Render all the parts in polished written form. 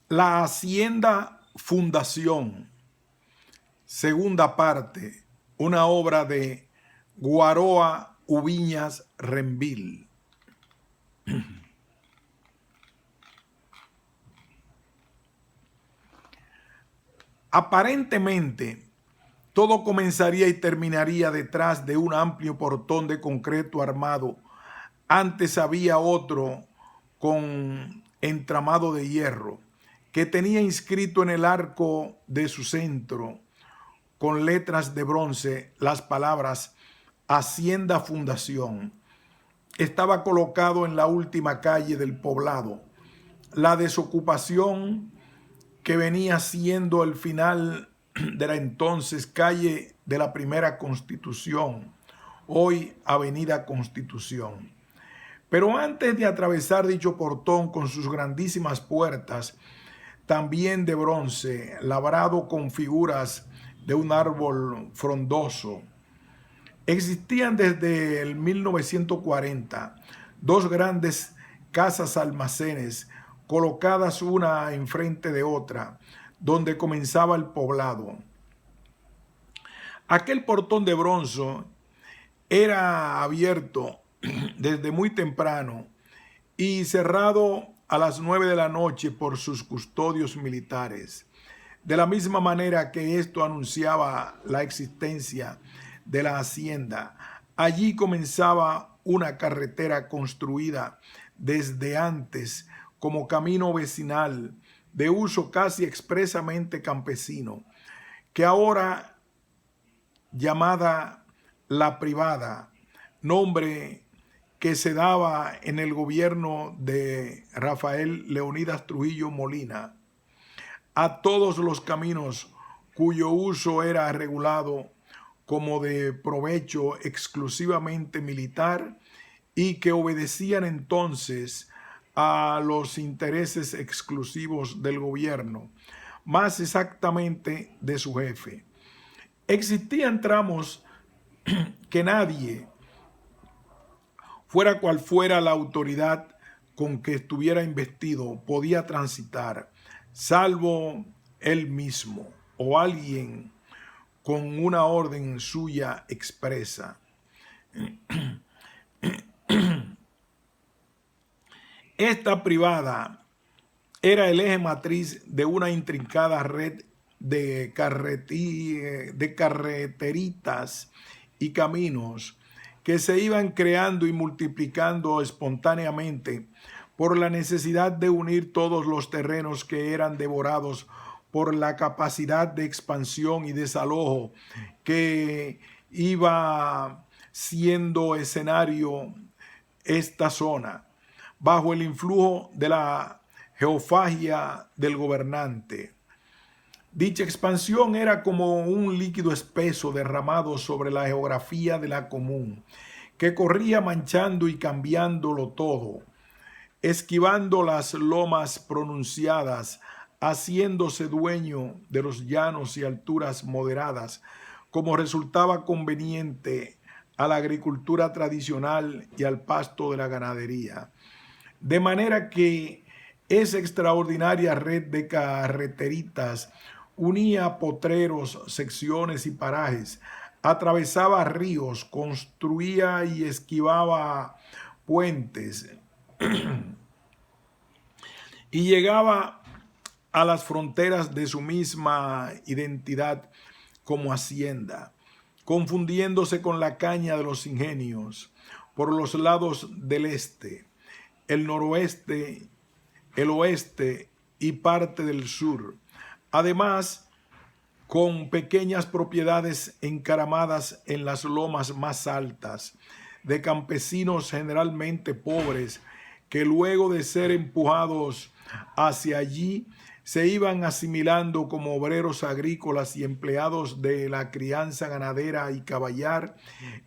La Hacienda Fundación, segunda parte, una obra de Guaroa Ubiñas Renvil. Aparentemente, todo comenzaría y terminaría detrás de un amplio portón de concreto armado. Antes había otro con entramado de hierro que tenía inscrito en el arco de su centro con letras de bronce las palabras Hacienda Fundación. Estaba colocado en la última calle del poblado. La desocupación que venía siendo el final de la entonces calle de la Primera Constitución, hoy Avenida Constitución. Pero antes de atravesar dicho portón con sus grandísimas puertas, también de bronce, labrado con figuras de un árbol frondoso, existían desde el 1940 dos grandes casas almacenes colocadas una enfrente de otra, donde comenzaba el poblado. Aquel portón de bronce era abierto desde muy temprano y cerrado a las 9 de la noche por sus custodios militares. De la misma manera que esto anunciaba la existencia de la hacienda, allí comenzaba una carretera construida desde antes como camino vecinal de uso casi expresamente campesino, que ahora llamada La Privada, nombre que se daba en el gobierno de Rafael Leonidas Trujillo Molina a todos los caminos cuyo uso era regulado como de provecho exclusivamente militar y que obedecían entonces a los intereses exclusivos del gobierno, más exactamente de su jefe. Existían tramos que nadie, fuera cual fuera la autoridad con que estuviera investido, podía transitar, salvo él mismo o alguien con una orden suya expresa. Esta privada era el eje matriz de una intrincada red de carreteritas y caminos que se iban creando y multiplicando espontáneamente por la necesidad de unir todos los terrenos que eran devorados por la capacidad de expansión y desalojo que iba siendo escenario esta zona, bajo el influjo de la geofagia del gobernante. Dicha expansión era como un líquido espeso derramado sobre la geografía de la común, que corría manchando y cambiándolo todo, esquivando las lomas pronunciadas, haciéndose dueño de los llanos y alturas moderadas, como resultaba conveniente a la agricultura tradicional y al pasto de la ganadería. De manera que esa extraordinaria red de carreteritas unía potreros, secciones y parajes, atravesaba ríos, construía y esquivaba puentes y llegaba a las fronteras de su misma identidad como hacienda, confundiéndose con la caña de los ingenios por los lados del este, el noroeste, el oeste y parte del sur. Además, con pequeñas propiedades encaramadas en las lomas más altas, de campesinos generalmente pobres, que luego de ser empujados hacia allí, se iban asimilando como obreros agrícolas y empleados de la crianza ganadera y caballar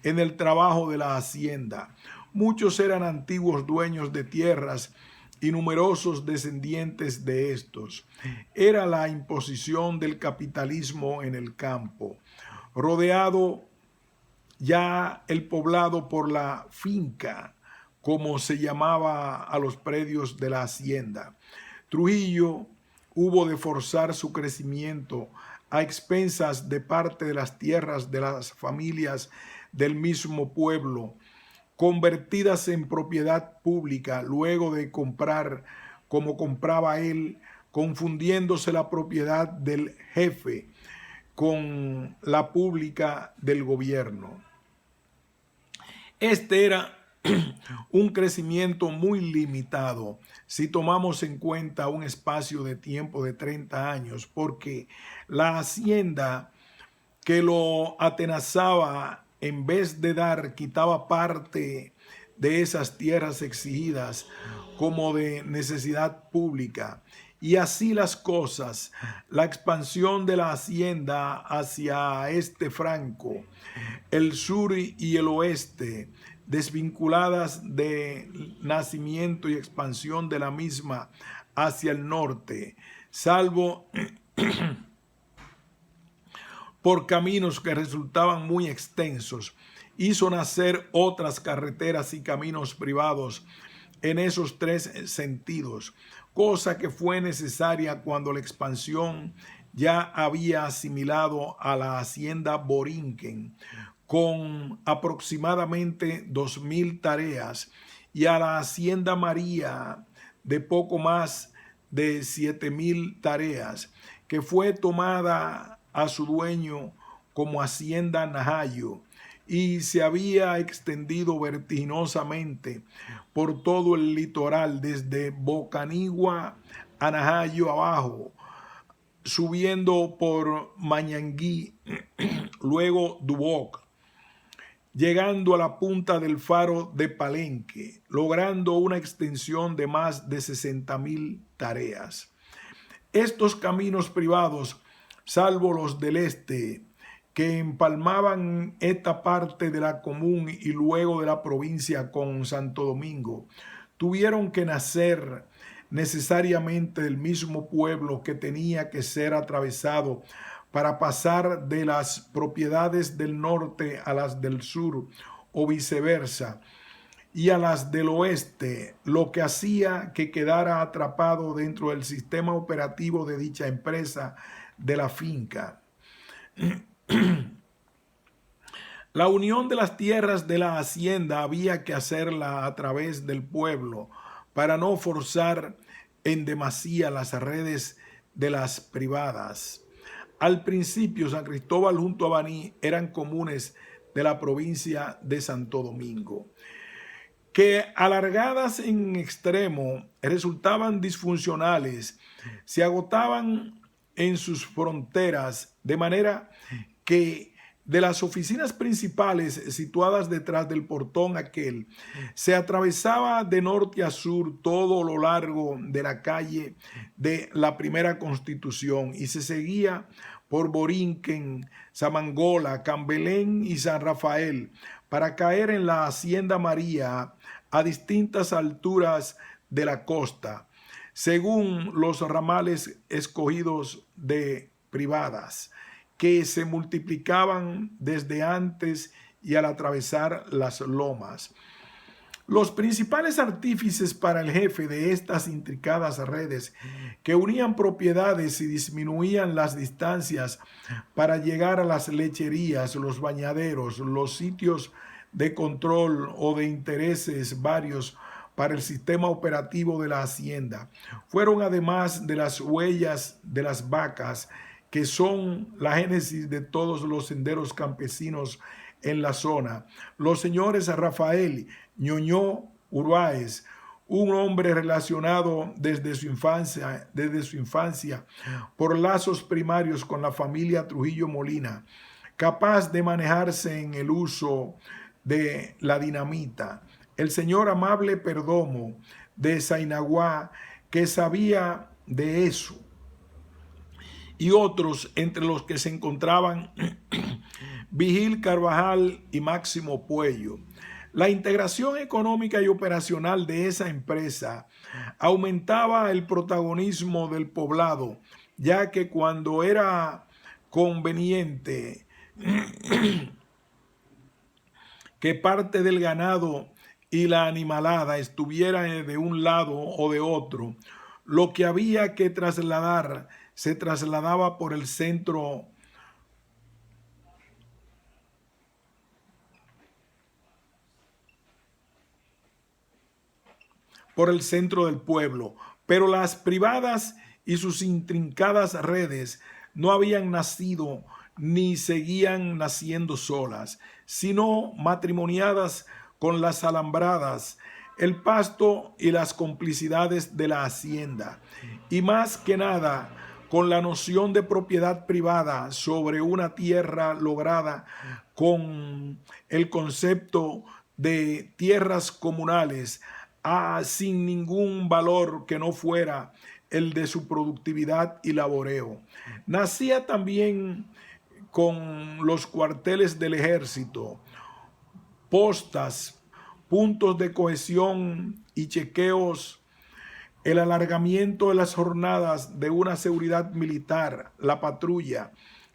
en el trabajo de la hacienda. Muchos eran antiguos dueños de tierras y numerosos descendientes de estos. Era la imposición del capitalismo en el campo, rodeado ya el poblado por la finca, como se llamaba a los predios de la hacienda. Trujillo, hubo de forzar su crecimiento a expensas de parte de las tierras de las familias del mismo pueblo, convertidas en propiedad pública, luego de comprar como compraba él, confundiéndose la propiedad del jefe con la pública del gobierno. Este era un crecimiento muy limitado si tomamos en cuenta un espacio de tiempo de 30 años, porque la hacienda que lo atenazaba, en vez de dar, quitaba parte de esas tierras exigidas como de necesidad pública. Y así las cosas, la expansión de la hacienda hacia este franco, el sur y el oeste, desvinculadas de nacimiento y expansión de la misma hacia el norte, salvo por caminos que resultaban muy extensos, hizo nacer otras carreteras y caminos privados en esos tres sentidos, cosa que fue necesaria cuando la expansión ya había asimilado a la hacienda Borinquen con aproximadamente 2,000 tareas y a la hacienda María de poco más de 7,000 tareas, que fue tomada a su dueño como hacienda Najayo y se había extendido vertiginosamente por todo el litoral, desde Bocanigua a Najayo abajo, subiendo por Mañangui, luego Duboc, llegando a la punta del faro de Palenque, logrando una extensión de más de 60,000 tareas. Estos caminos privados, salvo los del este, que empalmaban esta parte de la común y luego de la provincia con Santo Domingo, tuvieron que nacer necesariamente del mismo pueblo que tenía que ser atravesado para pasar de las propiedades del norte a las del sur o viceversa, y a las del oeste, lo que hacía que quedara atrapado dentro del sistema operativo de dicha empresa de la finca. La unión de las tierras de la hacienda había que hacerla a través del pueblo para no forzar en demasía las redes de las privadas. Al principio, San Cristóbal junto a Baní eran comunes de la provincia de Santo Domingo, que alargadas en extremo resultaban disfuncionales, se agotaban en sus fronteras, de manera que de las oficinas principales situadas detrás del portón aquel, se atravesaba de norte a sur todo lo largo de la calle de la Primera Constitución y se seguía por Borinquen, Samangola, Cambelén y San Rafael para caer en la Hacienda María a distintas alturas de la costa, según los ramales escogidos de privadas, que se multiplicaban desde antes y al atravesar las lomas. Los principales artífices para el jefe de estas intricadas redes que unían propiedades y disminuían las distancias para llegar a las lecherías, los bañaderos, los sitios de control o de intereses varios para el sistema operativo de la hacienda, fueron además de las huellas de las vacas, que son la génesis de todos los senderos campesinos en la zona, los señores Rafael Ñoño Urbáez, un hombre relacionado desde su infancia por lazos primarios con la familia Trujillo Molina, capaz de manejarse en el uso de la dinamita, el señor Amable Perdomo de Zainaguá, que sabía de eso, y otros entre los que se encontraban Vigil Carvajal y Máximo Puello. La integración económica y operacional de esa empresa aumentaba el protagonismo del poblado, ya que cuando era conveniente que parte del ganado y la animalada estuviera de un lado o de otro, Lo que había que trasladar se trasladaba por el centro del pueblo, pero las privadas y sus intrincadas redes no habían nacido ni seguían naciendo solas, sino matrimoniadas con las alambradas, el pasto y las complicidades de la hacienda, y más que nada con la noción de propiedad privada sobre una tierra lograda con el concepto de tierras comunales, sin ningún valor que no fuera el de su productividad y laboreo. Nacía también con los cuarteles del ejército, postas, puntos de cohesión y chequeos, el alargamiento de las jornadas de una seguridad militar, la patrulla,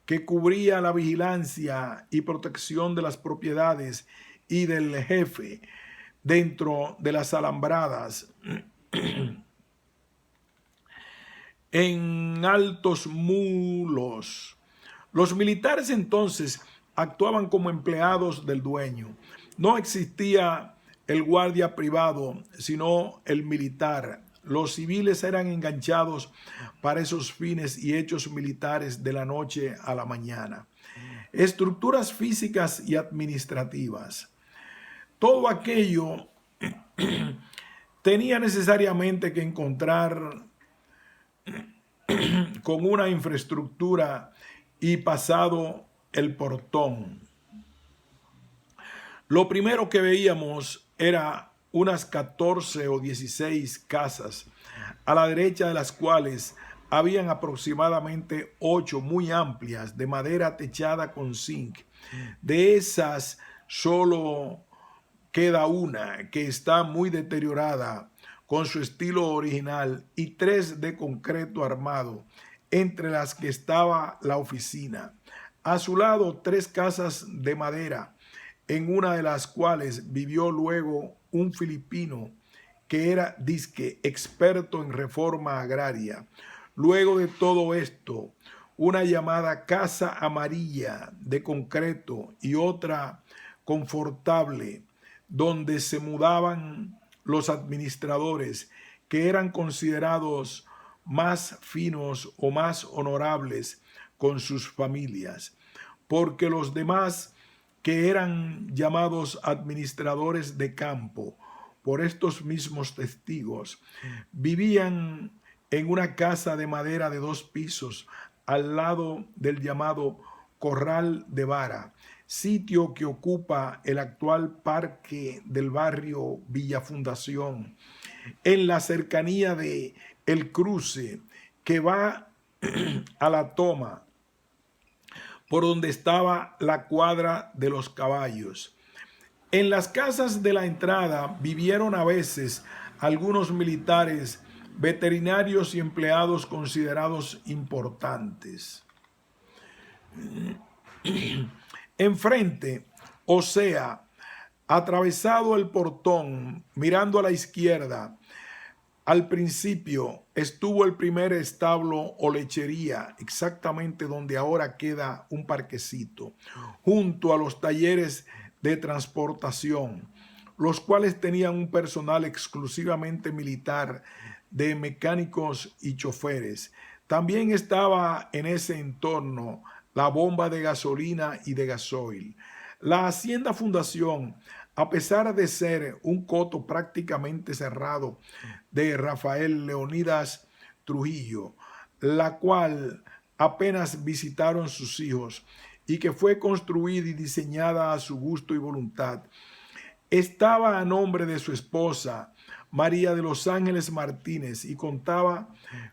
que cubría la vigilancia y protección de las propiedades y del jefe dentro de las alambradas, en altos mulos. Los militares entonces actuaban como empleados del dueño. No existía el guardia privado, sino el militar. Los civiles eran enganchados para esos fines y hechos militares de la noche a la mañana. Estructuras físicas y administrativas. Todo aquello tenía necesariamente que encontrar con una infraestructura y pasado el portón. Lo primero que veíamos era unas 14 o 16 casas, a la derecha de las cuales habían aproximadamente 8 muy amplias de madera techada con zinc. De esas solo queda una que está muy deteriorada con su estilo original y 3 de concreto armado, entre las que estaba la oficina. A su lado 3 casas de madera, en una de las cuales vivió luego un filipino que era disque experto en reforma agraria. Luego de todo esto, una llamada casa amarilla de concreto y otra confortable, donde se mudaban los administradores, que eran considerados más finos o más honorables con sus familias, porque los demás, que eran llamados administradores de campo por estos mismos testigos, vivían en una casa de madera de 2 pisos al lado del llamado Corral de Vara, sitio que ocupa el actual parque del barrio Villa Fundación, en la cercanía de El Cruce, que va a la Toma, por donde estaba la cuadra de los caballos. En las casas de la entrada vivieron a veces algunos militares, veterinarios y empleados considerados importantes. Enfrente, o sea, atravesado el portón, mirando a la izquierda, al principio estuvo el primer establo o lechería, exactamente donde ahora queda un parquecito, junto a los talleres de transportación, los cuales tenían un personal exclusivamente militar de mecánicos y choferes. También estaba en ese entorno la bomba de gasolina y de gasoil. La Hacienda Fundación, a pesar de ser un coto prácticamente cerrado de Rafael Leonidas Trujillo, la cual apenas visitaron sus hijos y que fue construida y diseñada a su gusto y voluntad, estaba a nombre de su esposa, María de los Ángeles Martínez, y contaba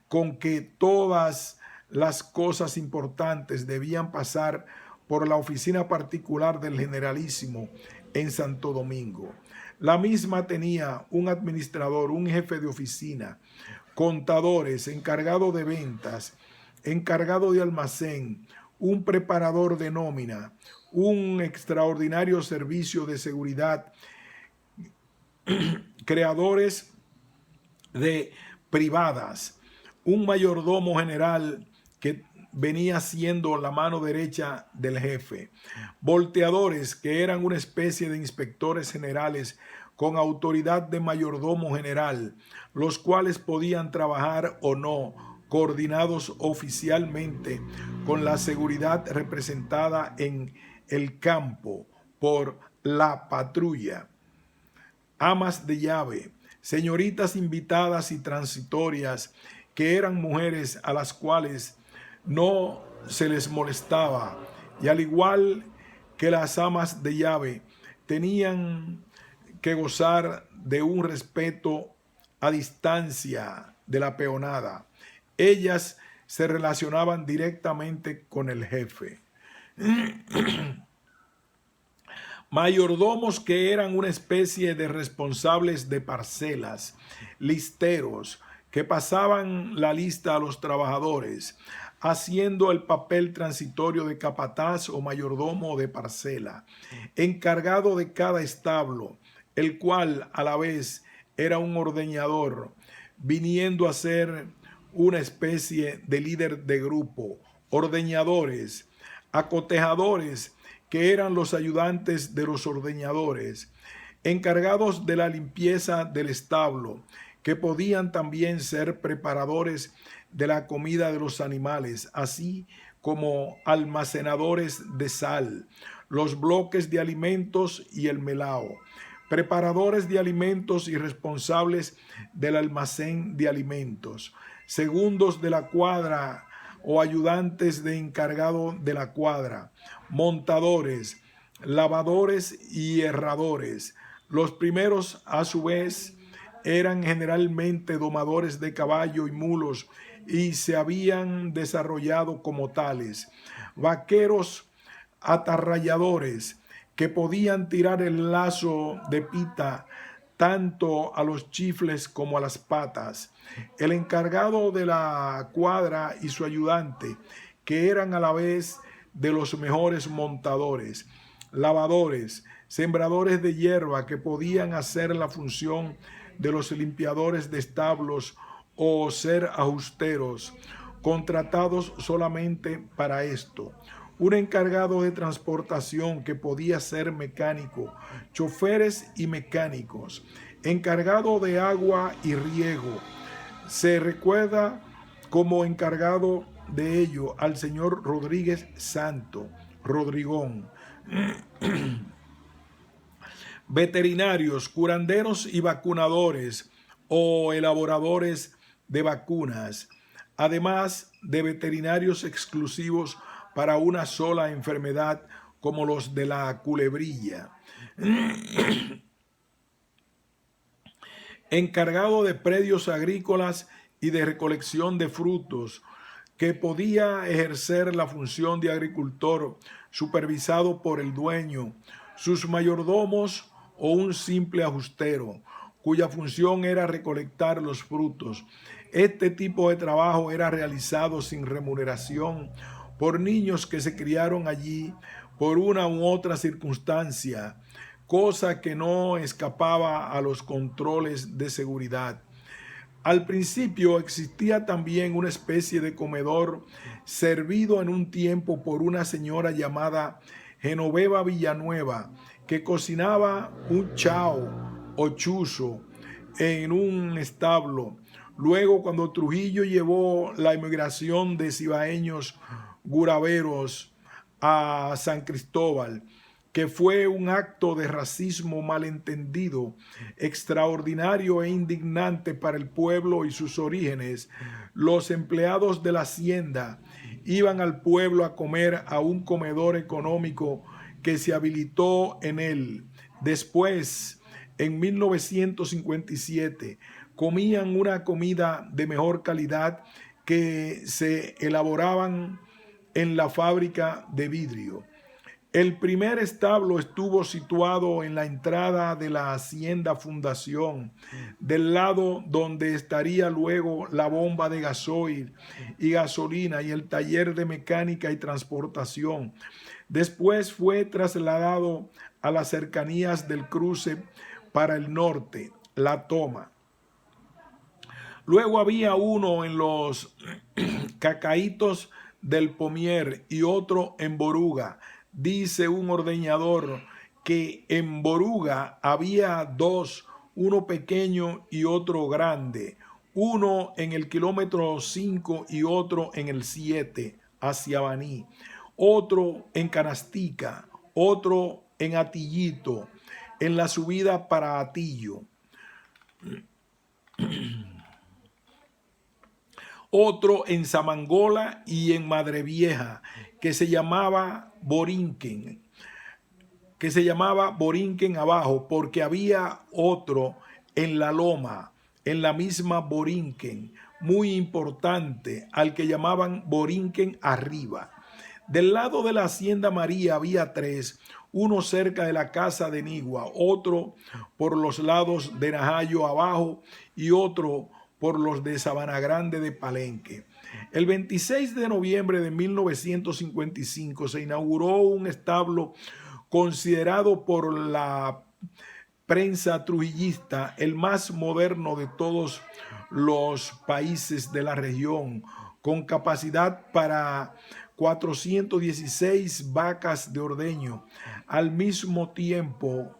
con que todas las cosas importantes debían pasar por la oficina particular del Generalísimo en Santo Domingo. La misma tenía un administrador, un jefe de oficina, contadores, encargado de ventas, encargado de almacén, un preparador de nómina, un extraordinario servicio de seguridad, creadores de privadas, un mayordomo general que venía siendo la mano derecha del jefe, volteadores que eran una especie de inspectores generales con autoridad de mayordomo general, los cuales podían trabajar o no, coordinados oficialmente con la seguridad representada en el campo por la patrulla, amas de llave, señoritas invitadas y transitorias, que eran mujeres a las cuales no se les molestaba, y al igual que las amas de llave, tenían que gozar de un respeto a distancia de la peonada. Ellas se relacionaban directamente con el jefe. Mayordomos que eran una especie de responsables de parcelas, listeros que pasaban la lista a los trabajadores, haciendo el papel transitorio de capataz o mayordomo de parcela, encargado de cada establo, el cual a la vez era un ordeñador, viniendo a ser una especie de líder de grupo, ordeñadores, acotejadores, que eran los ayudantes de los ordeñadores, encargados de la limpieza del establo, que podían también ser preparadores de la comida de los animales, así como almacenadores de sal, los bloques de alimentos y el melao, preparadores de alimentos y responsables del almacén de alimentos, segundos de la cuadra o ayudantes de encargado de la cuadra, montadores, lavadores y herradores. Los primeros, a su vez, eran generalmente domadores de caballo y mulos y se habían desarrollado como tales. Vaqueros atarrayadores que podían tirar el lazo de pita tanto a los chifles como a las patas. El encargado de la cuadra y su ayudante, que eran a la vez de los mejores montadores, lavadores, sembradores de hierba que podían hacer la función de los limpiadores de establos o ser ajusteros, contratados solamente para esto. Un encargado de transportación que podía ser mecánico, choferes y mecánicos, encargado de agua y riego. Se recuerda como encargado de ello al señor Rodríguez Santo, Rodrigón. Veterinarios, curanderos y vacunadores o elaboradores de vacunas, además de veterinarios exclusivos para una sola enfermedad como los de la culebrilla. Encargado de predios agrícolas y de recolección de frutos, que podía ejercer la función de agricultor supervisado por el dueño, sus mayordomos o un simple ajustero, cuya función era recolectar los frutos. Este tipo de trabajo era realizado sin remuneración por niños que se criaron allí por una u otra circunstancia, cosa que no escapaba a los controles de seguridad. Al principio existía también una especie de comedor servido en un tiempo por una señora llamada Genoveva Villanueva, que cocinaba un chao o chuzo en un establo. Luego, cuando Trujillo llevó la emigración de cibaeños guraveros a San Cristóbal, que fue un acto de racismo malentendido, extraordinario e indignante para el pueblo y sus orígenes, los empleados de la hacienda iban al pueblo a comer a un comedor económico que se habilitó en él. Después, en 1957, comían una comida de mejor calidad que se elaboraban en la fábrica de vidrio. El primer establo estuvo situado en la entrada de la Hacienda Fundación, del lado donde estaría luego la bomba de gasoil y gasolina y el taller de mecánica y transportación. Después fue trasladado a las cercanías del cruce para el norte, La Toma. Luego había uno en los Cacaitos del Pomier y otro en Boruga. Dice un ordeñador que en Boruga había dos, uno pequeño y otro grande, uno en el kilómetro 5 y otro en el 7 hacia Baní, otro en Canastica, otro en Atillito, en la subida para Atillo, otro en Samangola y en Madrevieja, que se llamaba Borinquen, abajo, porque había otro en la loma, en la misma Borinquen, muy importante, al que llamaban Borinquen arriba. Del lado de la Hacienda María había tres, uno cerca de la casa de Nigua, otro por los lados de Najayo abajo y otro por los de Sabana Grande de Palenque. El 26 de noviembre de 1955 se inauguró un establo considerado por la prensa trujillista el más moderno de todos los países de la región, con capacidad para 416 vacas de ordeño, al mismo tiempo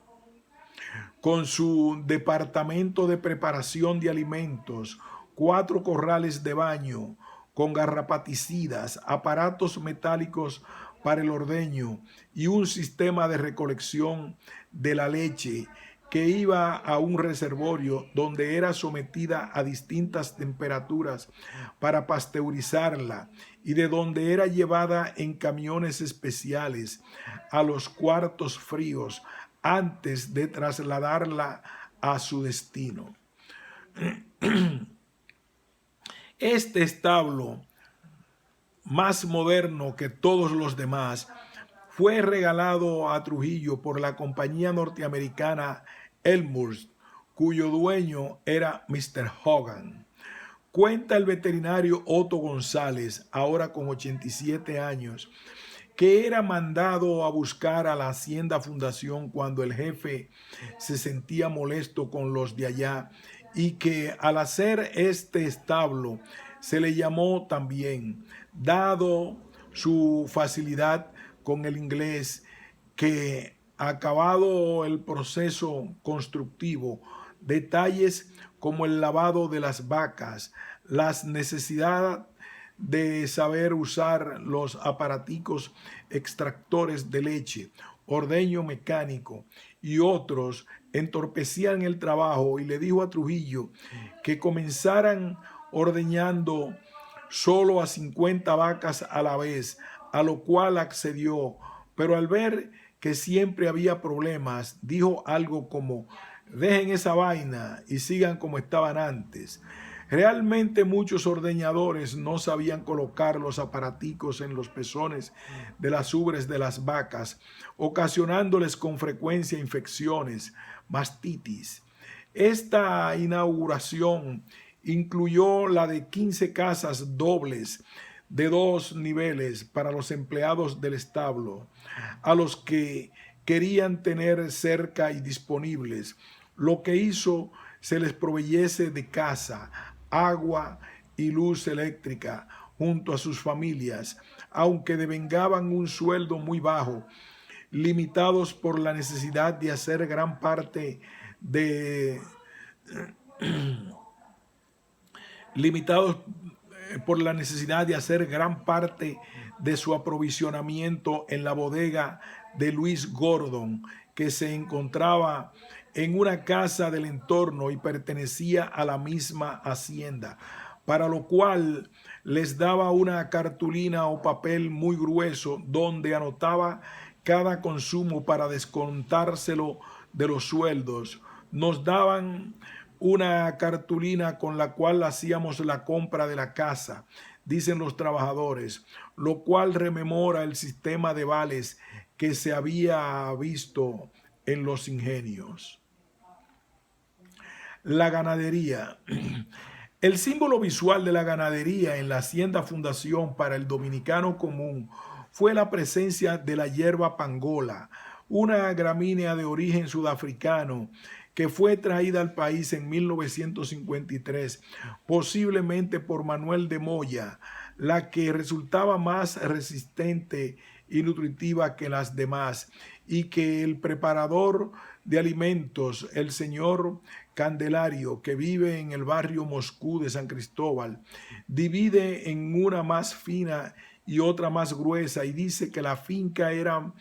con su departamento de preparación de alimentos, 4 corrales de baño, con garrapaticidas, aparatos metálicos para el ordeño y un sistema de recolección de la leche que iba a un reservorio donde era sometida a distintas temperaturas para pasteurizarla y de donde era llevada en camiones especiales a los cuartos fríos antes de trasladarla a su destino. Este establo, más moderno que todos los demás, fue regalado a Trujillo por la compañía norteamericana Elmhurst, cuyo dueño era Mr. Hogan. Cuenta el veterinario Otto González, ahora con 87 años, que era mandado a buscar a la Hacienda Fundación cuando el jefe se sentía molesto con los de allá y que al hacer este establo se le llamó también, dado su facilidad con el inglés, que acabado el proceso constructivo, detalles como el lavado de las vacas, las necesidades de saber usar los aparaticos extractores de leche, ordeño mecánico y otros entorpecían el trabajo, y le dijo a Trujillo que comenzaran ordeñando solo a 50 vacas a la vez, a lo cual accedió, pero al ver que siempre había problemas, dijo algo como: dejen esa vaina y sigan como estaban antes. Realmente muchos ordeñadores no sabían colocar los aparaticos en los pezones de las ubres de las vacas, ocasionándoles con frecuencia infecciones, mastitis. Esta inauguración incluyó la de 15 casas dobles de 2 niveles para los empleados del establo, a los que querían tener cerca y disponibles, lo que hizo se les proveyese de casa, agua y luz eléctrica junto a sus familias, aunque devengaban un sueldo muy bajo, limitados por la necesidad de hacer gran parte de su aprovisionamiento en la bodega de Luis Gordon, que se encontraba en una casa del entorno y pertenecía a la misma hacienda, para lo cual les daba una cartulina o papel muy grueso donde anotaba cada consumo para descontárselo de los sueldos. Nos daban una cartulina con la cual hacíamos la compra de la casa, dicen los trabajadores, lo cual rememora el sistema de vales que se había visto en los ingenios. La ganadería. El símbolo visual de la ganadería en la Hacienda Fundación para el dominicano común fue la presencia de la hierba pangola, una gramínea de origen sudafricano que fue traída al país en 1953, posiblemente por Manuel de Moya, la que resultaba más resistente y nutritiva que las demás, y que el preparador de alimentos, el señor Candelario, que vive en el barrio Moscú de San Cristóbal, divide en una más fina y otra más gruesa, y dice que la finca era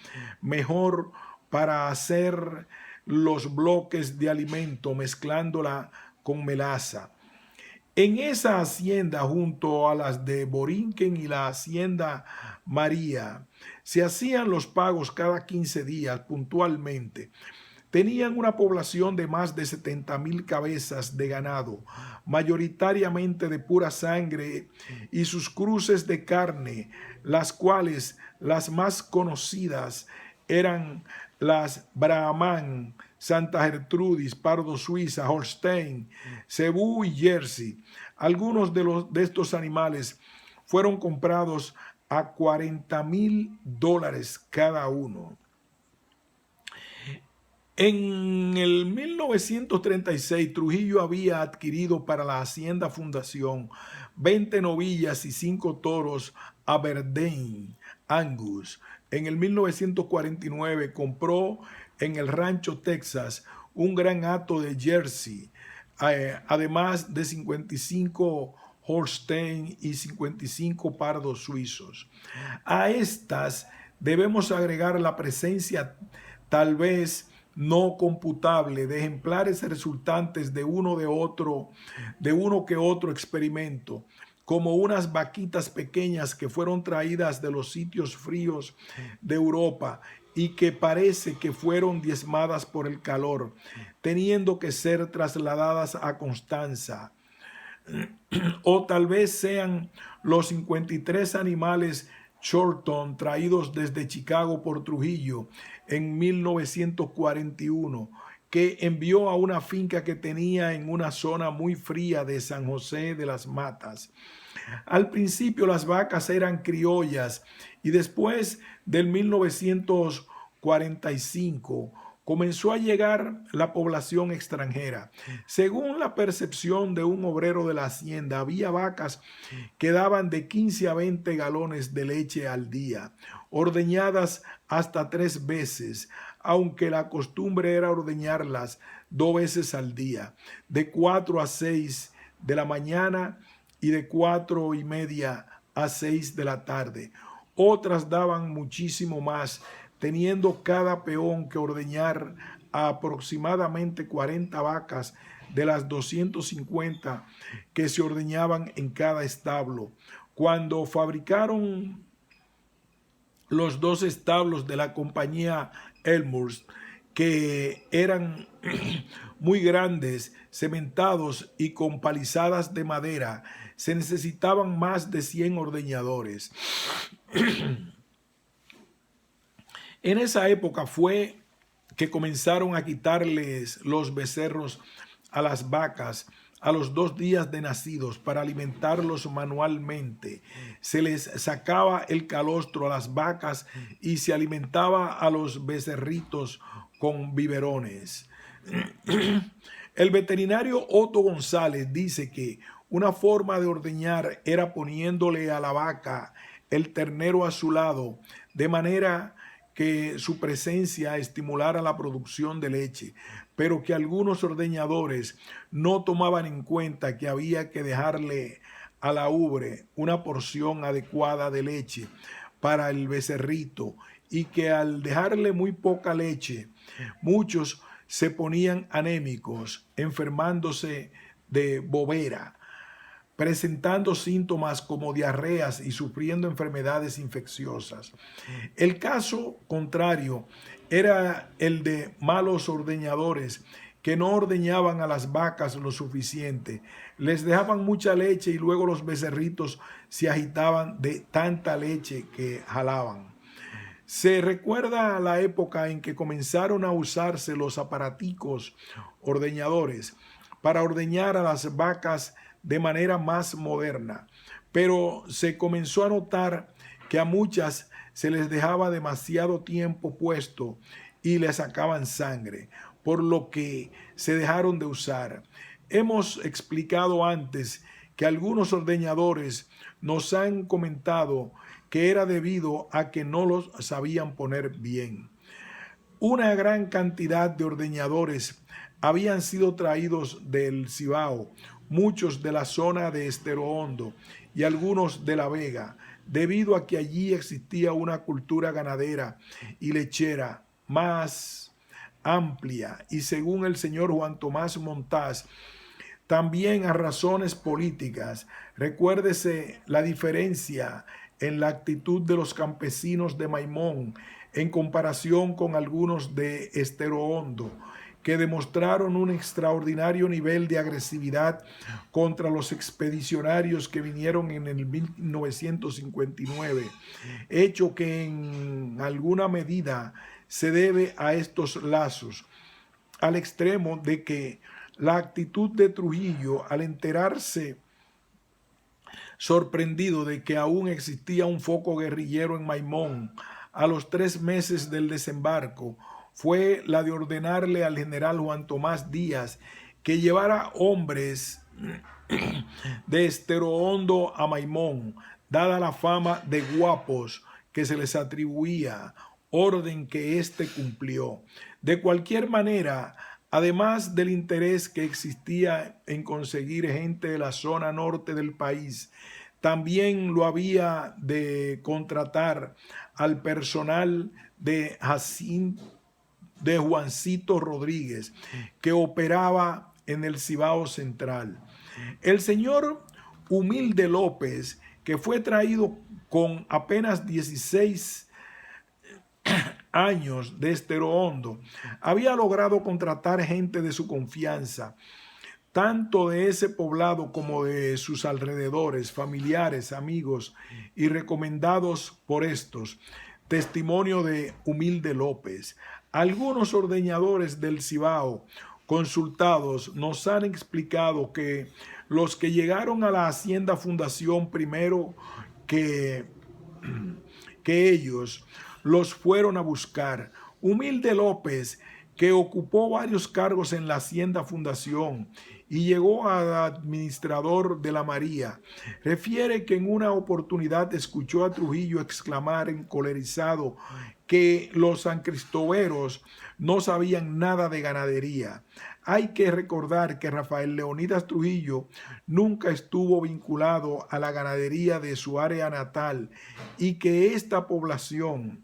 mejor para hacer los bloques de alimento mezclándola con melaza. En esa hacienda, junto a las de Borinquen y la hacienda María, se hacían los pagos cada 15 días puntualmente. Tenían una población de más de 70,000 cabezas de ganado, mayoritariamente de pura sangre, y sus cruces de carne, las cuales las más conocidas eran las Brahman, Santa Gertrudis, Pardo Suiza, Holstein, Cebú y Jersey. Algunos de estos animales fueron comprados a $40,000 cada uno. En el 1936, Trujillo había adquirido para la Hacienda Fundación 20 novillas y 5 toros Aberdeen Angus. En el 1949 compró en el Rancho Texas un gran hato de Jersey, además de 55 Holstein y 55 pardos suizos. A estas debemos agregar la presencia, tal vez no computable, de ejemplares resultantes de uno que otro experimento, como unas vaquitas pequeñas que fueron traídas de los sitios fríos de Europa y que parece que fueron diezmadas por el calor, teniendo que ser trasladadas a Constanza. O tal vez sean los 53 animales Shorton traídos desde Chicago por Trujillo en 1941, que envió a una finca que tenía en una zona muy fría de San José de las Matas. Al principio las vacas eran criollas y después del 1945 comenzó a llegar la población extranjera. Según la percepción de un obrero de la hacienda, había vacas que daban de 15 a 20 galones de leche al día, ordeñadas hasta 3 veces, aunque la costumbre era ordeñarlas 2 veces al día, de 4 a 6 de la mañana y de 4:30 a 6 de la tarde. Otras daban muchísimo más, teniendo cada peón que ordeñar a aproximadamente 40 vacas de las 250 que se ordeñaban en cada establo. Cuando fabricaron los 2 establos de la compañía Elmhurst, que eran muy grandes, cementados y con palizadas de madera, se necesitaban más de 100 ordeñadores. En esa época fue que comenzaron a quitarles los becerros a las vacas a los 2 días de nacidos para alimentarlos manualmente. Se les sacaba el calostro a las vacas y se alimentaba a los becerritos con biberones. El veterinario Otto González dice que una forma de ordeñar era poniéndole a la vaca el ternero a su lado, de manera que su presencia estimulara la producción de leche, pero que algunos ordeñadores no tomaban en cuenta que había que dejarle a la ubre una porción adecuada de leche para el becerrito, y que al dejarle muy poca leche, muchos se ponían anémicos, enfermándose de bobera, presentando síntomas como diarreas y sufriendo enfermedades infecciosas. El caso contrario era el de malos ordeñadores que no ordeñaban a las vacas lo suficiente, les dejaban mucha leche y luego los becerritos se agitaban de tanta leche que jalaban. Se recuerda la época en que comenzaron a usarse los aparaticos ordeñadores para ordeñar a las vacas de manera más moderna, pero se comenzó a notar que a muchas se les dejaba demasiado tiempo puesto y les sacaban sangre. por lo que se dejaron de usar. Hemos explicado antes que algunos ordeñadores nos han comentado que era debido a que no los sabían poner bien. Una gran cantidad de ordeñadores habían sido traídos del Cibao, muchos de la zona de Estero Hondo y algunos de La Vega, debido a que allí existía una cultura ganadera y lechera más amplia, y según el señor Juan Tomás Montás, también a razones políticas. Recuérdese la diferencia en la actitud de los campesinos de Maimón en comparación con algunos de Estero Hondo, que demostraron un extraordinario nivel de agresividad contra los expedicionarios que vinieron en el 1959, hecho que en alguna medida se debe a estos lazos, al extremo de que la actitud de Trujillo, al enterarse sorprendido de que aún existía un foco guerrillero en Maimón a los 3 meses del desembarco, fue la de ordenarle al general Juan Tomás Díaz que llevara hombres de Estero Hondo a Maimón, dada la fama de guapos que se les atribuía, orden que éste cumplió. De cualquier manera, además del interés que existía en conseguir gente de la zona norte del país, también lo había de contratar al personal de Juancito Rodríguez, que operaba en el Cibao Central. El señor Humilde López, que fue traído con apenas 16 años de Estero Hondo, había logrado contratar gente de su confianza, tanto de ese poblado como de sus alrededores, familiares, amigos y recomendados por estos. Testimonio de Humilde López. Algunos ordeñadores del Cibao consultados nos han explicado que los que llegaron a la Hacienda Fundación primero que ellos los fueron a buscar. Humilde López, que ocupó varios cargos en la Hacienda Fundación y llegó a administrador de la María, refiere que en una oportunidad escuchó a Trujillo exclamar encolerizado que los sancristoberos no sabían nada de ganadería. Hay que recordar que Rafael Leonidas Trujillo nunca estuvo vinculado a la ganadería de su área natal y que esta población,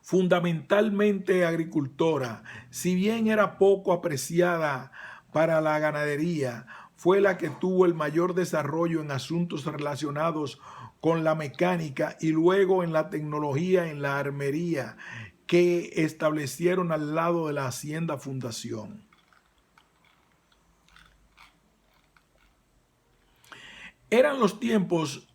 fundamentalmente agricultora, si bien era poco apreciada para la ganadería, fue la que tuvo el mayor desarrollo en asuntos relacionados con la mecánica y luego en la tecnología en la armería que establecieron al lado de la Hacienda Fundación. Eran los tiempos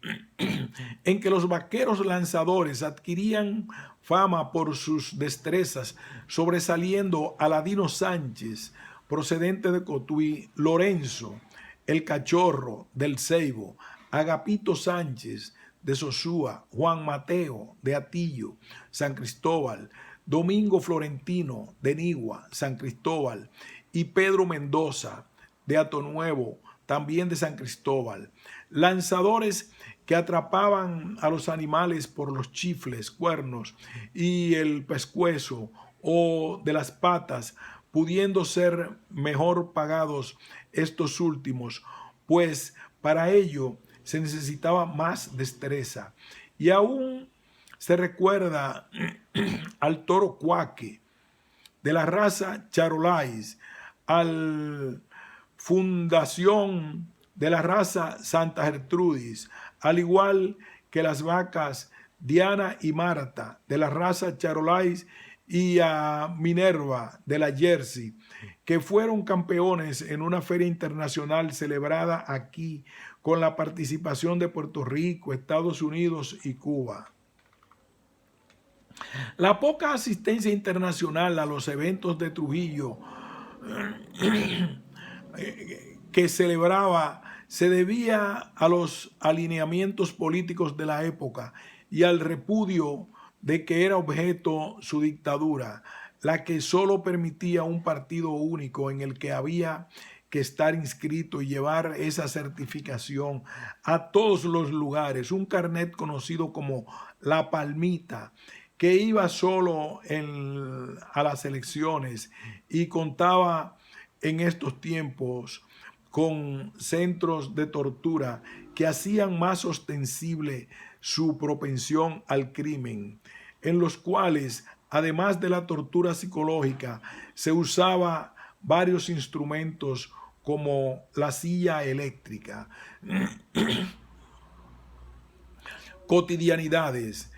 en que los vaqueros lanzadores adquirían fama por sus destrezas, sobresaliendo a Ladino Sánchez, procedente de Cotuí, Lorenzo, el Cachorro del Ceibo, Agapito Sánchez de Sosúa, Juan Mateo de Atillo, San Cristóbal, Domingo Florentino de Nigua, San Cristóbal, y Pedro Mendoza de Atonuevo, también de San Cristóbal. Lanzadores que atrapaban a los animales por los chifles, cuernos y el pescuezo o de las patas, pudiendo ser mejor pagados estos últimos, pues para ello se necesitaba más destreza. Y aún se recuerda al toro Cuaque de la raza Charolais, al Fundación de la raza Santa Gertrudis, al igual que las vacas Diana y Marta de la raza Charolais y a Minerva de la Jersey, que fueron campeones en una feria internacional celebrada aquí con la participación de Puerto Rico, Estados Unidos y Cuba. La poca asistencia internacional a los eventos de Trujillo que celebraba se debía a los alineamientos políticos de la época y al repudio de que era objeto su dictadura. la que solo permitía un partido único en el que había que estar inscrito y llevar esa certificación a todos los lugares, un carnet conocido como la palmita, que iba solo a las elecciones y contaba en estos tiempos con centros de tortura que hacían más ostensible su propensión al crimen, en los cuales, además de la tortura psicológica, se usaba varios instrumentos como la silla eléctrica. Cotidianidades.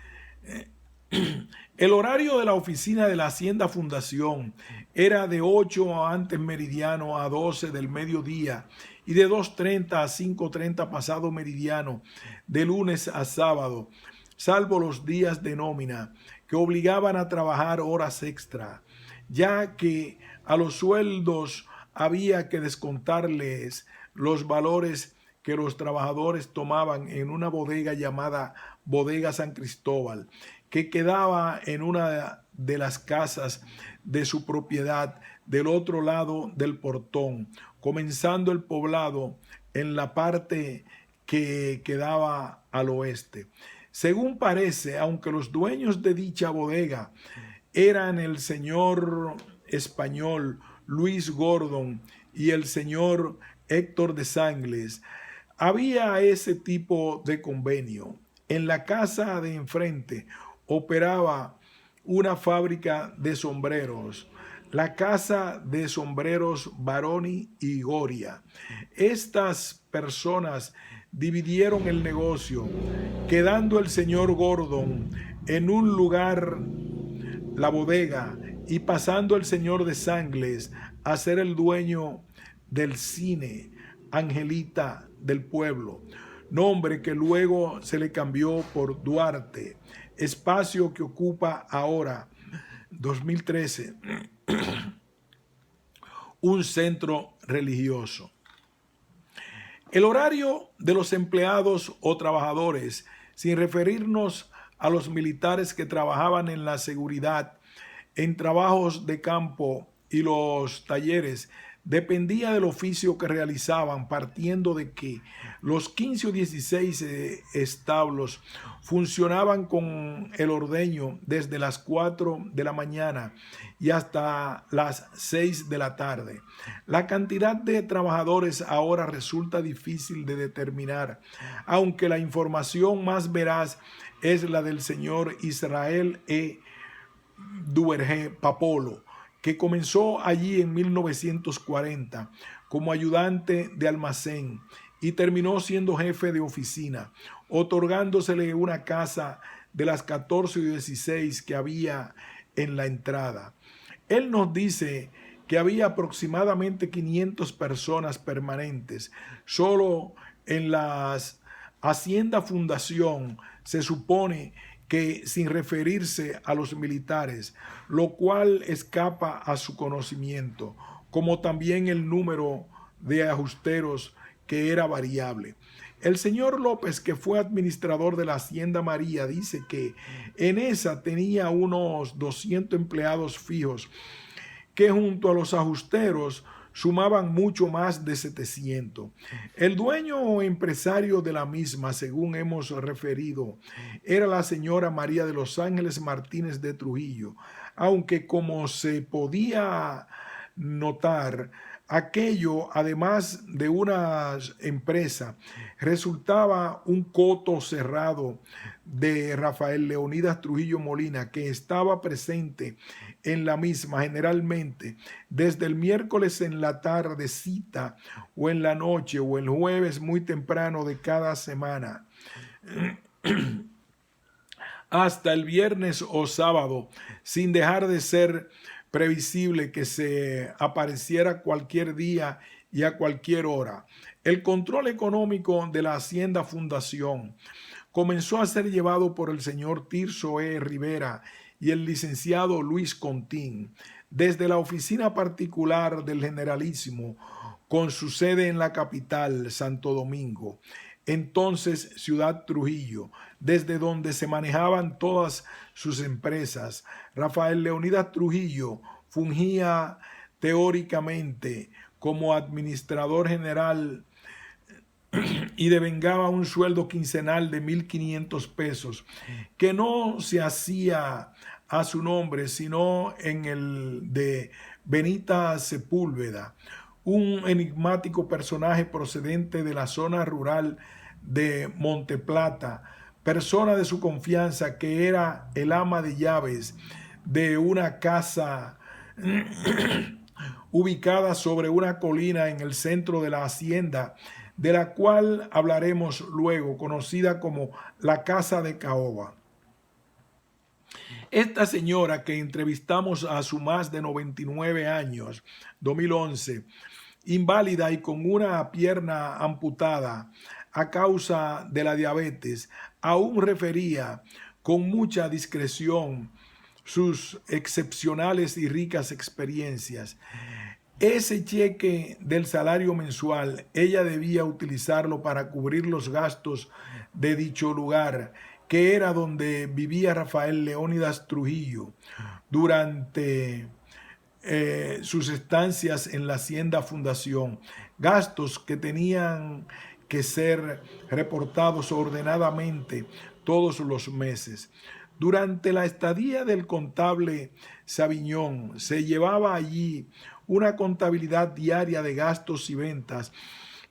El horario de la oficina de la Hacienda Fundación era de 8 antes meridiano a 12 del mediodía y de 2:30 a 5:30 pasado meridiano, de lunes a sábado, salvo los días de nómina, que obligaban a trabajar horas extra, ya que a los sueldos había que descontarles los valores que los trabajadores tomaban en una bodega llamada Bodega San Cristóbal, que quedaba en una de las casas de su propiedad del otro lado del portón, comenzando el poblado en la parte que quedaba al oeste. Según parece, aunque los dueños de dicha bodega eran el señor español Luis Gordon y el señor Héctor de Sangles, había ese tipo de convenio. En la casa de enfrente operaba una fábrica de sombreros, la Casa de Sombreros Baroni y Goria. Estas personas dividieron el negocio, quedando el señor Gordon en un lugar, la bodega, y pasando el señor de Sangles a ser el dueño del cine Angelita del Pueblo, nombre que luego se le cambió por Duarte, espacio que ocupa ahora, 2013, un centro religioso. El horario de los empleados o trabajadores, sin referirnos a los militares que trabajaban en la seguridad, en trabajos de campo y los talleres, dependía del oficio que realizaban, partiendo de que los 15 o 16 establos funcionaban con el ordeño desde las 4 de la mañana y hasta las 6 de la tarde. La cantidad de trabajadores ahora resulta difícil de determinar, aunque la información más veraz es la del señor Israel E. Duvergé Papolo, que comenzó allí en 1940 como ayudante de almacén y terminó siendo jefe de oficina, otorgándosele una casa de las 14 y 16 que había en la entrada. Él nos dice que había aproximadamente 500 personas permanentes. Solo en las Hacienda Fundación se supone que, sin referirse a los militares, lo cual escapa a su conocimiento, como también el número de ajusteros, que era variable. El señor López, que fue administrador de la Hacienda María, dice que en esa tenía unos 200 empleados fijos, que junto a los ajusteros sumaban mucho más de 700. El dueño o empresario de la misma, según hemos referido, era la señora María de los Ángeles Martínez de Trujillo, aunque, como se podía notar, aquello, además de una empresa, resultaba un coto cerrado de Rafael Leonidas Trujillo Molina, que estaba presente en la misma generalmente desde el miércoles en la tardecita o en la noche o el jueves muy temprano de cada semana hasta el viernes o sábado, sin dejar de ser previsible que se apareciera cualquier día y a cualquier hora. El control económico de la Hacienda Fundación comenzó a ser llevado por el señor Tirso E. Rivera y el licenciado Luis Contín, desde la oficina particular del Generalísimo, con su sede en la capital, Santo Domingo. entonces Ciudad Trujillo, desde donde se manejaban todas sus empresas. Rafael Leónidas Trujillo fungía teóricamente como administrador general y devengaba un sueldo quincenal de 1,500 pesos, que no se hacía a su nombre, sino en el de Benita Sepúlveda, un enigmático personaje procedente de la zona rural de Monteplata, persona de su confianza que era el ama de llaves de una casa ubicada sobre una colina en el centro de la hacienda, de la cual hablaremos luego, conocida como la Casa de Caoba. Esta señora, que entrevistamos a su más de 99 años, 2011, inválida y con una pierna amputada a causa de la diabetes, aún refería con mucha discreción sus excepcionales y ricas experiencias. Ese cheque del salario mensual, ella debía utilizarlo para cubrir los gastos de dicho lugar, que era donde vivía Rafael Leónidas Trujillo durante sus estancias en la Hacienda Fundación, gastos que tenían que ser reportados ordenadamente todos los meses. Durante la estadía del contable Sabiñón se llevaba allí una contabilidad diaria de gastos y ventas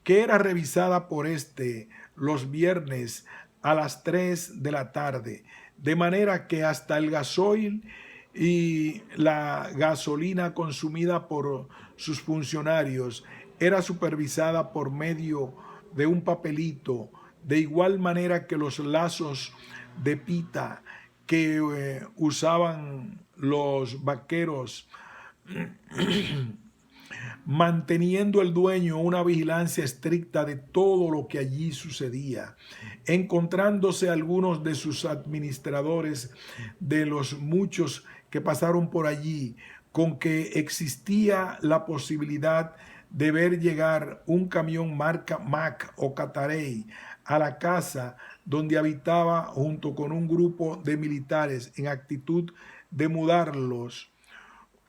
que era revisada por los viernes a las 3 de la tarde, de manera que hasta el gasoil y la gasolina consumida por sus funcionarios era supervisada por medio de un papelito, de igual manera que los lazos de pita que usaban los vaqueros, manteniendo el dueño una vigilancia estricta de todo lo que allí sucedía, encontrándose algunos de sus administradores, de los muchos que pasaron por allí, con que existía la posibilidad de ver llegar un camión marca Mack o Catarey a la casa donde habitaba junto con un grupo de militares en actitud de mudarlos,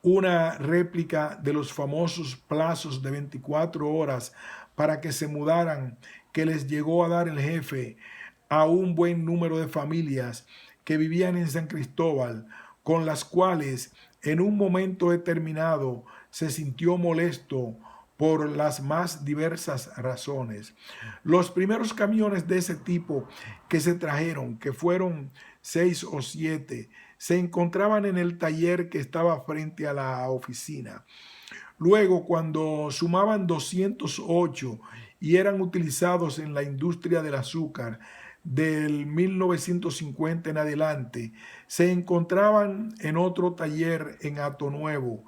una réplica de los famosos plazos de 24 horas para que se mudaran que les llegó a dar el jefe a un buen número de familias que vivían en San Cristóbal, con las cuales en un momento determinado se sintió molesto por las más diversas razones. Los primeros camiones de ese tipo que se trajeron, que fueron 6 o 7, se encontraban en el taller que estaba frente a la oficina. Luego, cuando sumaban 208 y eran utilizados en la industria del azúcar del 1950 en adelante, se encontraban en otro taller en Hato Nuevo,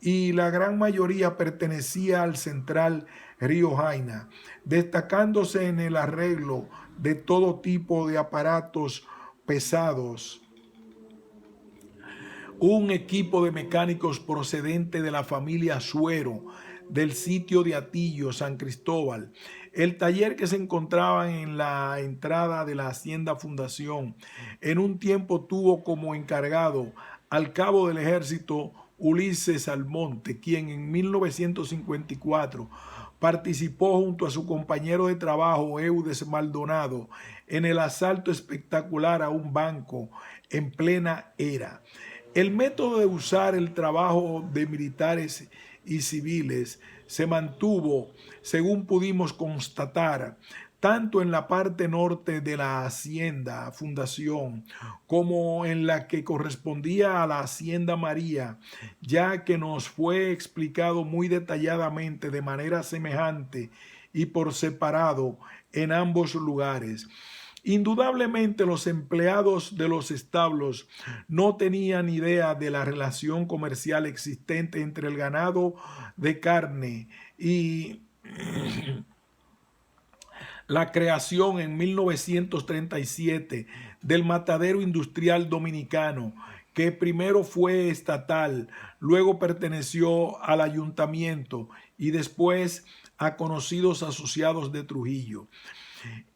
y la gran mayoría pertenecía al Central Río Jaina, destacándose en el arreglo de todo tipo de aparatos pesados. Un equipo de mecánicos procedente de la familia Suero, del sitio de Atillo, San Cristóbal. El taller que se encontraba en la entrada de la Hacienda Fundación, en un tiempo tuvo como encargado al cabo del ejército Ulises Almonte, quien en 1954 participó junto a su compañero de trabajo Eudes Maldonado en el asalto espectacular a un banco en plena era. El método de usar el trabajo de militares y civiles se mantuvo, según pudimos constatar, tanto en la parte norte de la Hacienda Fundación como en la que correspondía a la Hacienda María, ya que nos fue explicado muy detalladamente de manera semejante y por separado en ambos lugares. Indudablemente los empleados de los establos no tenían idea de la relación comercial existente entre el ganado de carne y la creación en 1937 del Matadero Industrial Dominicano, que primero fue estatal, luego perteneció al ayuntamiento y después a conocidos asociados de Trujillo.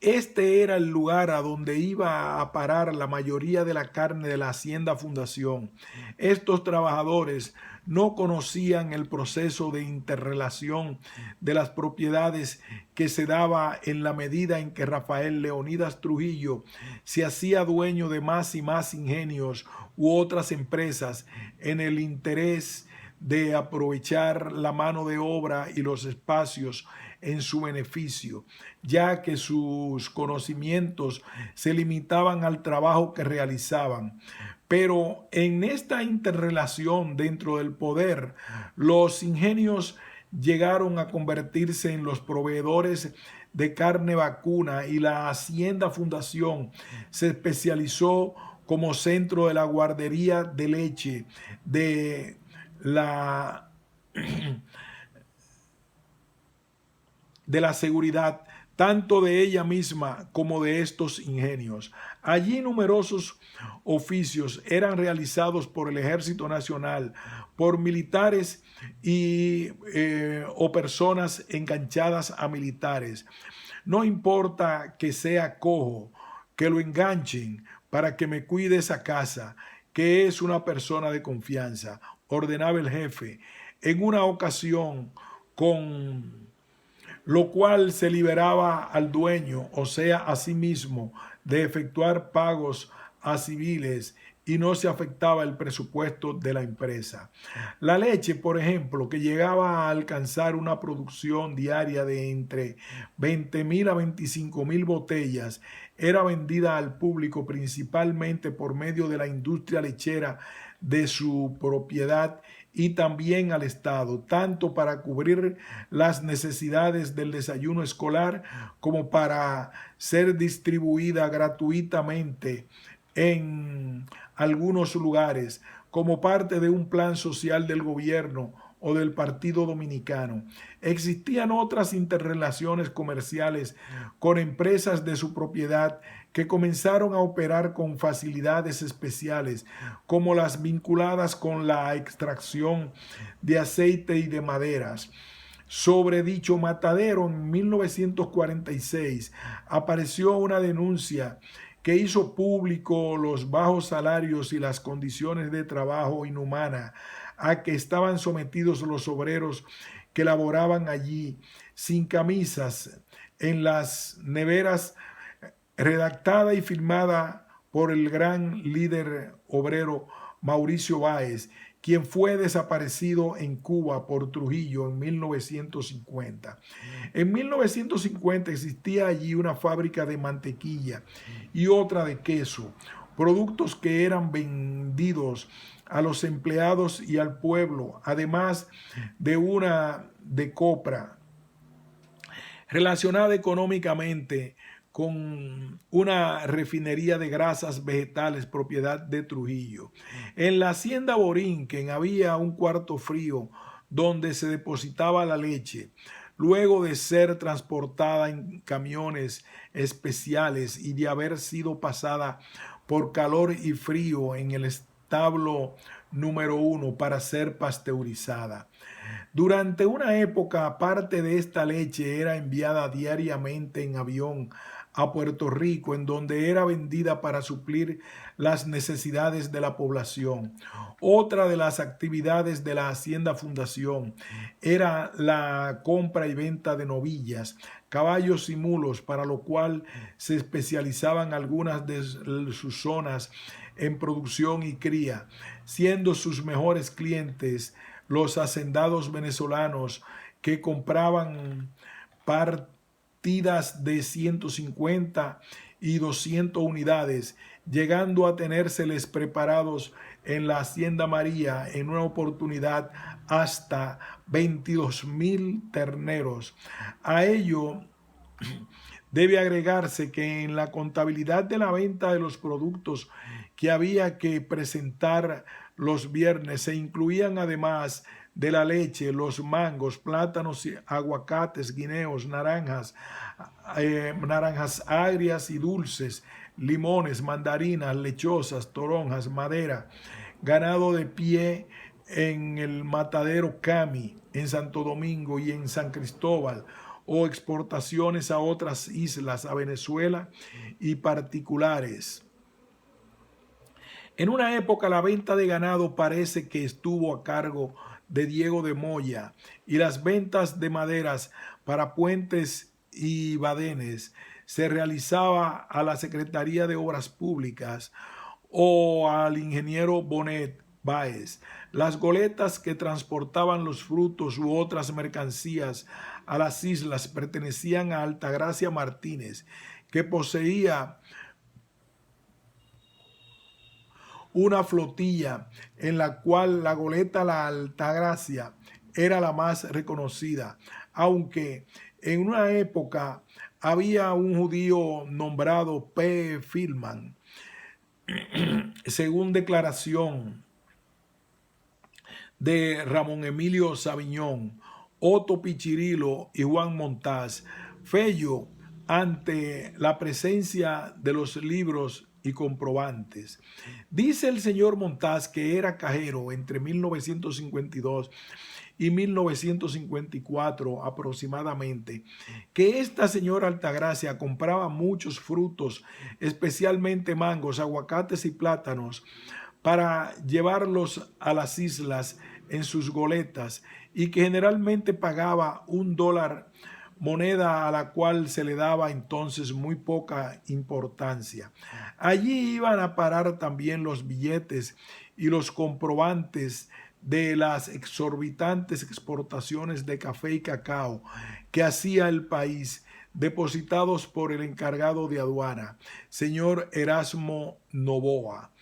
Este era el lugar a donde iba a parar la mayoría de la carne de la Hacienda Fundación. Estos trabajadores no conocían el proceso de interrelación de las propiedades que se daba en la medida en que Rafael Leonidas Trujillo se hacía dueño de más y más ingenios u otras empresas en el interés de aprovechar la mano de obra y los espacios en su beneficio, ya que sus conocimientos se limitaban al trabajo que realizaban. Pero en esta interrelación dentro del poder, los ingenios llegaron a convertirse en los proveedores de carne vacuna y la Hacienda Fundación se especializó como centro de la guardería de leche de la de la seguridad, tanto de ella misma como de estos ingenios. Allí numerosos oficios eran realizados por el Ejército Nacional, por militares o personas enganchadas a militares. No importa que sea cojo, que lo enganchen para que me cuide esa casa, que es una persona de confianza, ordenaba el jefe. En una ocasión, con lo cual se liberaba al dueño, o sea, a sí mismo, de efectuar pagos a civiles y no se afectaba el presupuesto de la empresa. La leche, por ejemplo, que llegaba a alcanzar una producción diaria de entre 20.000 a 25.000 botellas, era vendida al público principalmente por medio de la industria lechera de su propiedad y también al Estado, tanto para cubrir las necesidades del desayuno escolar como para ser distribuida gratuitamente en algunos lugares como parte de un plan social del gobierno o del Partido Dominicano. Existían otras interrelaciones comerciales con empresas de su propiedad que comenzaron a operar con facilidades especiales, como las vinculadas con la extracción de aceite y de maderas. Sobre dicho matadero, en 1946, apareció una denuncia que hizo público los bajos salarios y las condiciones de trabajo inhumana a que estaban sometidos los obreros que laboraban allí, sin camisas, en las neveras, redactada y firmada por el gran líder obrero Mauricio Báez, quien fue desaparecido en Cuba por Trujillo en 1950. En 1950 existía allí una fábrica de mantequilla y otra de queso, productos que eran vendidos a los empleados y al pueblo, además de una de copra relacionada económicamente con una refinería de grasas vegetales propiedad de Trujillo. En la hacienda Borinquen había un cuarto frío donde se depositaba la leche, luego de ser transportada en camiones especiales y de haber sido pasada por calor y frío en el establo número 1 para ser pasteurizada. Durante una época, parte de esta leche era enviada diariamente en avión a Puerto Rico, en donde era vendida para suplir las necesidades de la población. Otra de las actividades de la Hacienda Fundación era la compra y venta de novillas, caballos y mulos, para lo cual se especializaban algunas de sus zonas en producción y cría, siendo sus mejores clientes los hacendados venezolanos que compraban partidas de 150 y 200 unidades, llegando a tenérseles preparados en la Hacienda María en una oportunidad hasta 22.000 terneros. A ello debe agregarse que en la contabilidad de la venta de los productos que había que presentar los viernes se incluían, además de la leche, los mangos, plátanos, aguacates, guineos, naranjas, naranjas agrias y dulces, limones, mandarinas, lechosas, toronjas, madera, ganado de pie en el matadero Cami, en Santo Domingo y en San Cristóbal, o exportaciones a otras islas, a Venezuela y particulares. En una época la venta de ganado parece que estuvo a cargo de Diego de Moya y las ventas de maderas para puentes y badenes se realizaba a la Secretaría de Obras Públicas o al ingeniero Bonet Báez. Las goletas que transportaban los frutos u otras mercancías a las islas pertenecían a Altagracia Martínez, que poseía una flotilla en la cual la goleta La Altagracia era la más reconocida, aunque en una época había un judío nombrado P. Filman, según declaración de Ramón Emilio Sabiñón, Otto Pichirilo y Juan Montaz. Fello ante la presencia de los libros y comprobantes. Dice el señor Montaz, que era cajero entre 1952 y 1954 aproximadamente, que esta señora Altagracia compraba muchos frutos, especialmente mangos, aguacates y plátanos, para llevarlos a las islas en sus goletas, y que generalmente pagaba $1, moneda a la cual se le daba entonces muy poca importancia. Allí iban a parar también los billetes y los comprobantes de las exorbitantes exportaciones de café y cacao que hacía el país, depositados por el encargado de aduana, señor Erasmo Novoa,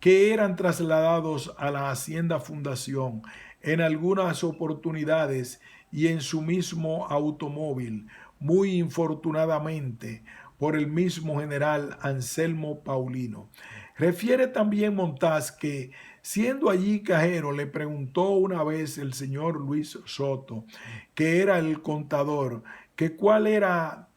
que eran trasladados a la Hacienda Fundación en algunas oportunidades y en su mismo automóvil, muy infortunadamente, por el mismo general Anselmo Paulino. Refiere también Montaz que, siendo allí cajero, le preguntó una vez el señor Luis Soto, que era el contador, que cuál era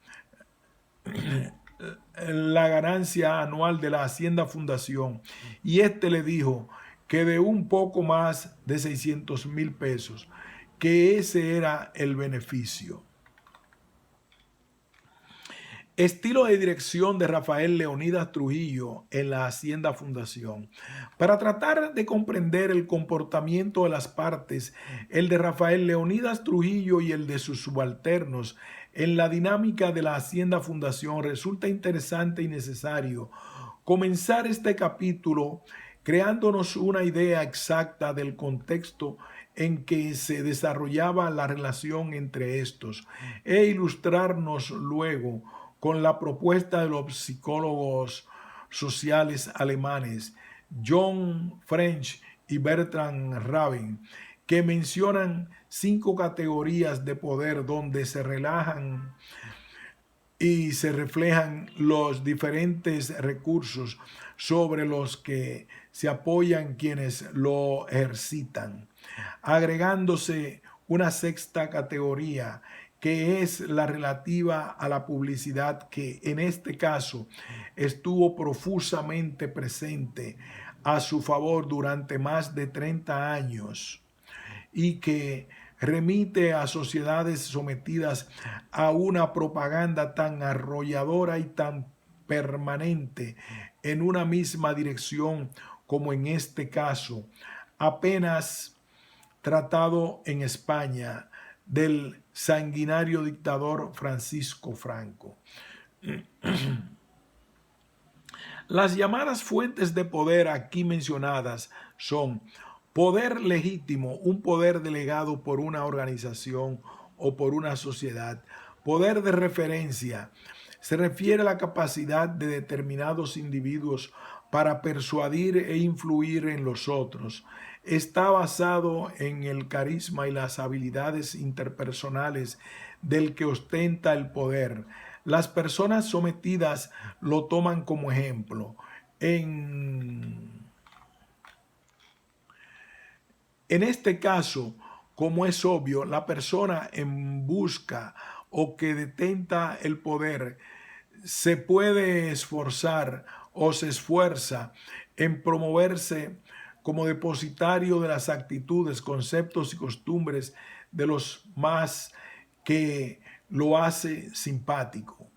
la ganancia anual de la Hacienda Fundación, y éste le dijo que de un poco más de 600,000 pesos, que ese era el beneficio. Estilo de dirección de Rafael Leonidas Trujillo en la Hacienda Fundación. Para tratar de comprender el comportamiento de las partes, el de Rafael Leonidas Trujillo y el de sus subalternos en la dinámica de la Hacienda Fundación, resulta interesante y necesario comenzar este capítulo creándonos una idea exacta del contexto en que se desarrollaba la relación entre estos, e ilustrarnos luego con la propuesta de los psicólogos sociales alemanes John French y Bertrand Rabin, que mencionan 5 categorías de poder donde se relajan y se reflejan los diferentes recursos sobre los que se apoyan quienes lo ejercitan, agregándose una 6ª categoría, que es la relativa a la publicidad, que en este caso estuvo profusamente presente a su favor durante más de 30 años y que remite a sociedades sometidas a una propaganda tan arrolladora y tan permanente en una misma dirección como en este caso, apenas tratado en España, del sanguinario dictador Francisco Franco. Las llamadas fuentes de poder aquí mencionadas son: poder legítimo, un poder delegado por una organización o por una sociedad. Poder de referencia, se refiere a la capacidad de determinados individuos para persuadir e influir en los otros. Está basado en el carisma y las habilidades interpersonales del que ostenta el poder. Las personas sometidas lo toman como ejemplo. En este caso, como es obvio, la persona en busca o que detenta el poder se puede esforzar o se esfuerza en promoverse como depositario de las actitudes, conceptos y costumbres de los más, que lo hace simpático.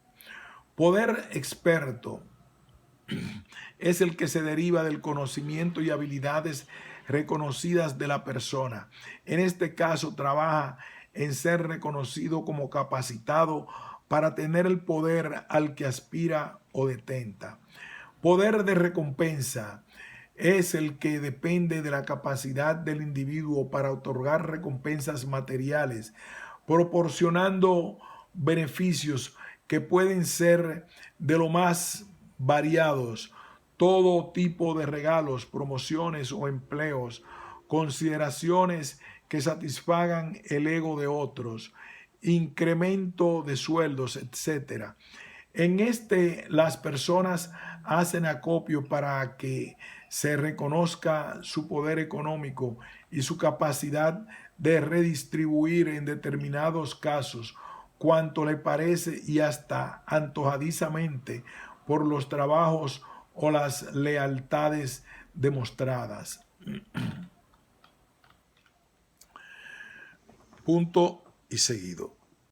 Poder experto es el que se deriva del conocimiento y habilidades reconocidas de la persona. En este caso, trabaja en ser reconocido como capacitado para tener el poder al que aspira o detenta. Poder de recompensa es el que depende de la capacidad del individuo para otorgar recompensas materiales, proporcionando beneficios que pueden ser de lo más variados, todo tipo de regalos, promociones o empleos, consideraciones que satisfagan el ego de otros, incremento de sueldos, etcétera. En este, las personas hacen acopio para que se reconozca su poder económico y su capacidad de redistribuir en determinados casos cuanto le parece y hasta antojadizamente por los trabajos o las lealtades demostradas. Punto y seguido.